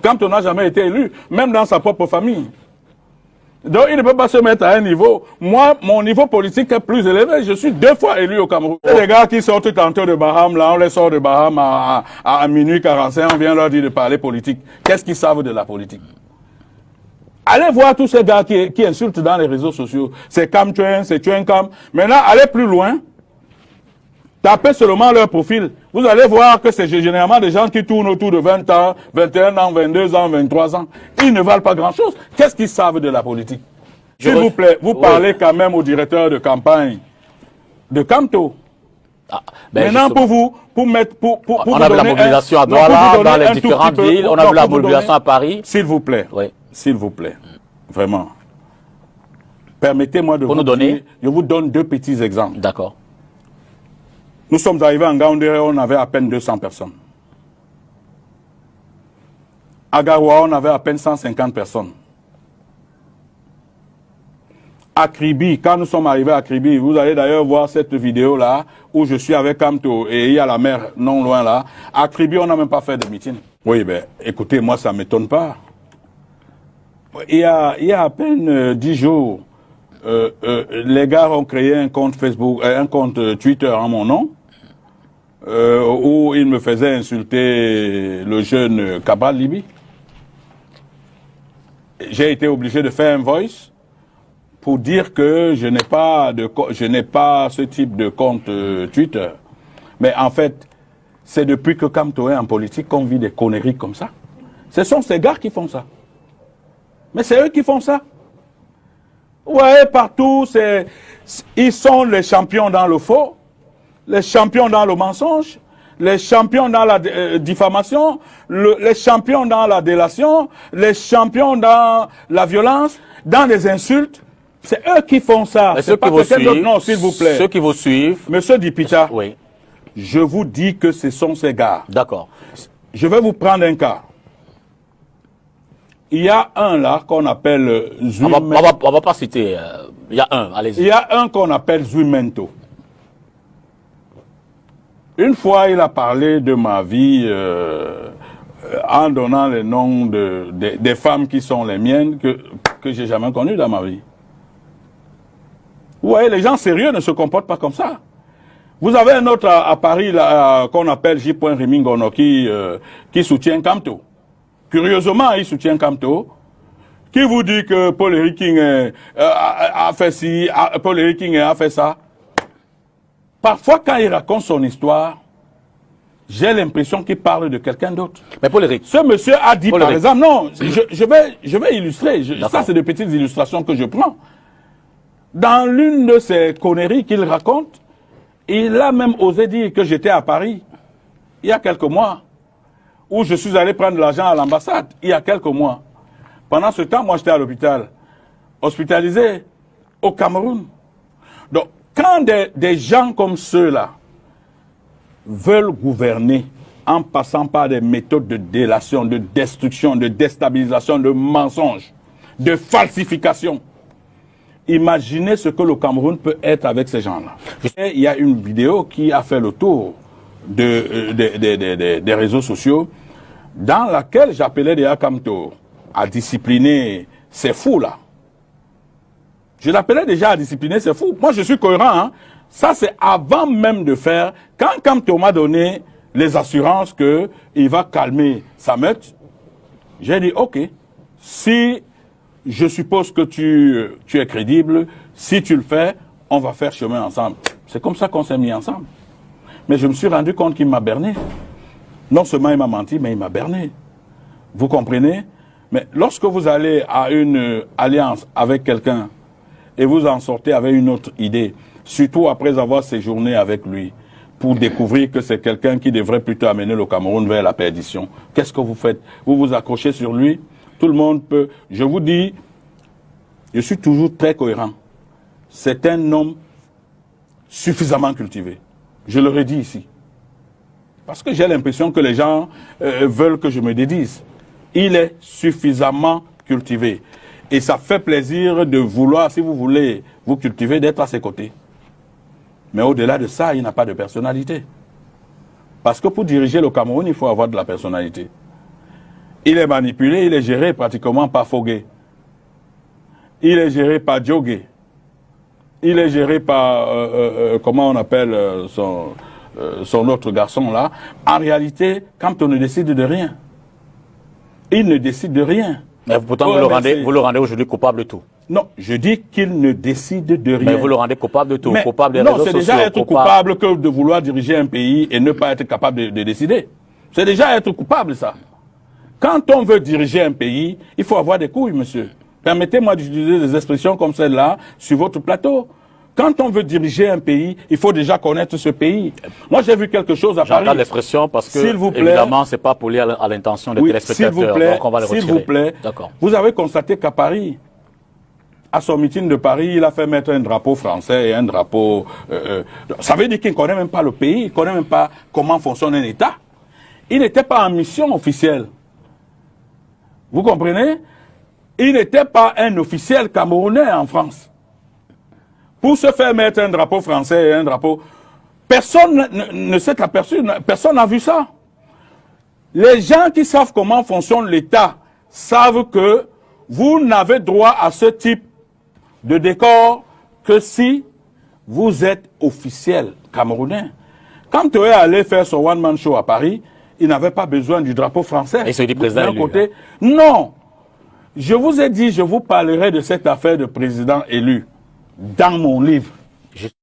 quand on n'a jamais été élu, même dans sa propre famille. Donc il ne peut pas se mettre à un niveau. Moi, mon niveau politique est plus élevé. Je suis 2 fois élu au Cameroun. Les gars qui sortent tantôt de Baham, là, on les sort de Baham à minuit 45, on vient leur dire de parler politique. Qu'est-ce qu'ils savent de la politique? Allez voir tous ces gars qui insultent dans les réseaux sociaux. C'est Cam Tuen, c'est Tuen Cam. Maintenant, allez plus loin. Tapez seulement leur profil. Vous allez voir que c'est généralement des gens qui tournent autour de 20 ans, 21 ans, 22 ans, 23 ans. Ils ne valent pas grand-chose. Qu'est-ce qu'ils savent de la politique? S'il vous plaît, vous parlez quand même au directeur de campagne de Camto. Ah, ben maintenant, pour mettre... on a vu la mobilisation à Douala, dans les différentes villes. On a vu la mobilisation à Paris. S'il vous plaît. Oui. S'il vous plaît. Vraiment. Permettez-moi de vous donner... Je vous donne 2 petits exemples. D'accord. Nous sommes arrivés en Gaoundéré, on avait à peine 200 personnes. À Garoua, on avait à peine 150 personnes. À Kribi, quand nous sommes arrivés à Kribi, vous allez d'ailleurs voir cette vidéo-là, où je suis avec Camto et il y a la mer non loin là. À Kribi, on n'a même pas fait de meeting. Oui, ben, écoutez, moi, ça ne m'étonne pas. Il y a à peine 10 jours, les gars ont créé un compte Facebook, un compte Twitter en mon nom, où ils me faisaient insulter le jeune Kabal Libi. J'ai été obligé de faire un voice pour dire que je n'ai pas ce type de compte Twitter. Mais en fait, c'est depuis que Camto est en politique qu'on vit des conneries comme ça. Ce sont ces gars qui font ça. Mais c'est eux qui font ça. Ouais, partout, ils sont les champions dans le faux, les champions dans le mensonge, les champions dans la diffamation, les champions dans la délation, les champions dans la violence, dans les insultes. C'est eux qui font ça. C'est pas quelqu'un d'autre. Non, s'il vous plaît. Ceux qui vous suivent. Monsieur Dipita, oui. Je vous dis que ce sont ces gars. D'accord. Je vais vous prendre un cas. Il y a un là qu'on appelle Zuimento. On va pas citer. Il y a un, allez-y. Il y a un qu'on appelle Zuimento. Une fois, il a parlé de ma vie en donnant les noms des femmes qui sont les miennes que j'ai jamais connues dans ma vie. Vous voyez, les gens sérieux ne se comportent pas comme ça. Vous avez un autre à Paris qu'on appelle J. Rimingono qui soutient Camto. Curieusement, il soutient Camto, qui vous dit que Paul King a fait ci, Paul King a fait ça. Parfois, quand il raconte son histoire, j'ai l'impression qu'il parle de quelqu'un d'autre. Mais Paul Eric. Ce monsieur a dit, par exemple, non, je vais illustrer. Ça, c'est des petites illustrations que je prends. Dans l'une de ces conneries qu'il raconte, il a même osé dire que j'étais à Paris, il y a quelques mois, où je suis allé prendre de l'argent à l'ambassade, il y a quelques mois. Pendant ce temps, moi, j'étais à l'hôpital, hospitalisé au Cameroun. Donc, quand des gens comme ceux-là veulent gouverner en passant par des méthodes de délation, de destruction, de déstabilisation, de mensonges, de falsification, imaginez ce que le Cameroun peut être avec ces gens-là. Il y a une vidéo qui a fait le tour des réseaux sociaux dans laquelle j'appelais Déa Camto à discipliner ces fous-là. Je l'appelais déjà à discipliner ces fous. Moi, je suis cohérent. Hein. Ça, c'est avant même de faire. Quand Camto m'a donné les assurances qu'il va calmer sa meute, j'ai dit, OK, si je suppose que tu es crédible, si tu le fais, on va faire chemin ensemble. C'est comme ça qu'on s'est mis ensemble. Mais je me suis rendu compte qu'il m'a berné. Non seulement il m'a menti, mais il m'a berné. Vous comprenez? Mais lorsque vous allez à une alliance avec quelqu'un et vous en sortez avec une autre idée, surtout après avoir séjourné avec lui, pour découvrir que c'est quelqu'un qui devrait plutôt amener le Cameroun vers la perdition, qu'est-ce que vous faites? Vous vous accrochez sur lui? Tout le monde peut... Je vous dis, je suis toujours très cohérent. C'est un homme suffisamment cultivé. Je le redis ici. Parce que j'ai l'impression que les gens veulent que je me dédise. Il est suffisamment cultivé. Et ça fait plaisir de vouloir, si vous voulez vous cultiver, d'être à ses côtés. Mais au-delà de ça, il n'a pas de personnalité. Parce que pour diriger le Cameroun, il faut avoir de la personnalité. Il est manipulé, il est géré pratiquement par Fogué. Il est géré par Djogé. Il est géré par, comment on appelle son autre garçon là. En réalité, quand on ne décide de rien, il ne décide de rien. Mais pourtant, vous le rendez aujourd'hui coupable de tout. Non, je dis qu'il ne décide de rien. Mais vous le rendez coupable de tout, mais coupable des réseaux sociaux. Non, c'est déjà être coupable que de vouloir diriger un pays et ne pas être capable de décider. C'est déjà être coupable, ça. Quand on veut diriger un pays, il faut avoir des couilles, monsieur. Permettez-moi d'utiliser des expressions comme celle-là sur votre plateau. Quand on veut diriger un pays, il faut déjà connaître ce pays. Moi, j'ai vu quelque chose à Paris. J'entends l'expression parce que, évidemment, c'est pas pour lier à l'intention des téléspectateurs. Donc on va le retirer. S'il vous plaît, vous avez constaté qu'à Paris, à son meeting de Paris, il a fait mettre un drapeau français et un drapeau... ça veut dire qu'il ne connaît même pas le pays, il ne connaît même pas comment fonctionne un État. Il n'était pas en mission officielle. Vous comprenez? Il n'était pas un officiel camerounais en France. Pour se faire mettre un drapeau français et un drapeau... Personne ne s'est aperçu, personne n'a vu ça. Les gens qui savent comment fonctionne l'État savent que vous n'avez droit à ce type de décor que si vous êtes officiel camerounais. Quand tu es allé faire son one-man show à Paris, il n'avait pas besoin du drapeau français. Et c'est du président élu. Côté. Non. Je vous ai dit, je vous parlerai de cette affaire de président élu dans mon livre.